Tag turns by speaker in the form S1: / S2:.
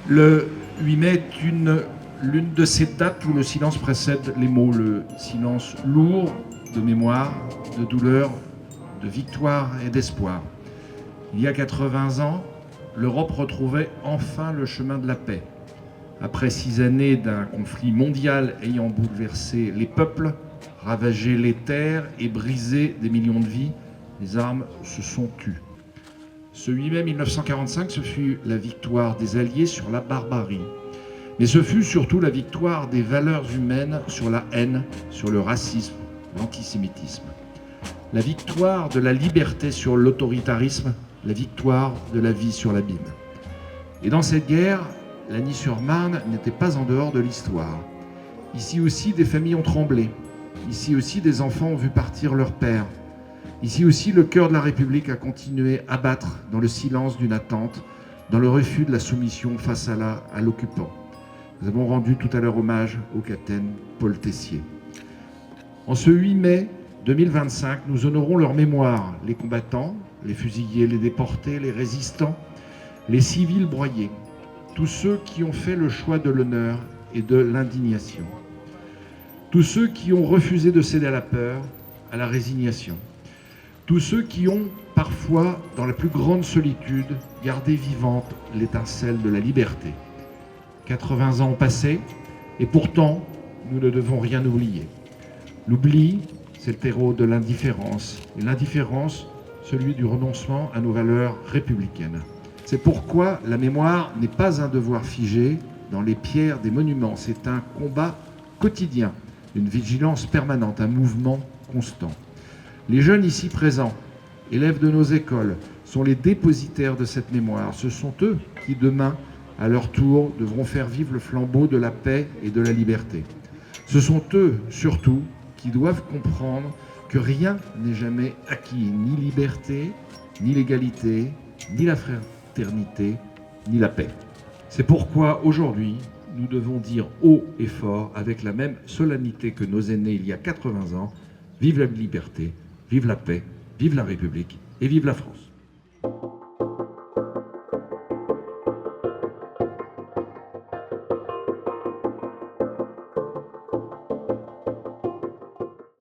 S1: Le 8 mai est l'une de ces dates où le silence précède les mots, le silence lourd de mémoire, de douleur, de victoire et d'espoir. Il y a 80 ans, l'Europe retrouvait enfin le chemin de la paix. Après 6 années d'un conflit mondial ayant bouleversé les peuples, ravagé les terres et brisé des millions de vies, les armes se sont tues. Ce 8 mai 1945, ce fut la victoire des Alliés sur la barbarie. Mais ce fut surtout la victoire des valeurs humaines sur la haine, sur le racisme, l'antisémitisme. La victoire de la liberté sur l'autoritarisme, la victoire de la vie sur l'abîme. Et dans cette guerre, Lagny-sur-Marne n'était pas en dehors de l'histoire. Ici aussi, des familles ont tremblé. Ici aussi, des enfants ont vu partir leur père. Ici aussi, le cœur de la République a continué à battre dans le silence d'une attente, dans le refus de la soumission face à l'occupant. Nous avons rendu tout à l'heure hommage au capitaine Paul Tessier. En ce 8 mai 2025, nous honorons leur mémoire, les combattants, les fusillés, les déportés, les résistants, les civils broyés, tous ceux qui ont fait le choix de l'honneur et de l'indignation, tous ceux qui ont refusé de céder à la peur, à la résignation, tous ceux qui ont, parfois, dans la plus grande solitude, gardé vivante l'étincelle de la liberté. 80 ans ont passé, et pourtant, nous ne devons rien oublier. L'oubli, c'est le terreau de l'indifférence, et l'indifférence, celui du renoncement à nos valeurs républicaines. C'est pourquoi la mémoire n'est pas un devoir figé dans les pierres des monuments, c'est un combat quotidien, une vigilance permanente, un mouvement constant. Les jeunes ici présents, élèves de nos écoles, sont les dépositaires de cette mémoire. Ce sont eux qui, demain, à leur tour, devront faire vivre le flambeau de la paix et de la liberté. Ce sont eux, surtout, qui doivent comprendre que rien n'est jamais acquis, ni liberté, ni l'égalité, ni la fraternité, ni la paix. C'est pourquoi, aujourd'hui, nous devons dire haut et fort, avec la même solennité que nos aînés il y a 80 ans, vive la liberté, vive la paix, vive la République et vive la France.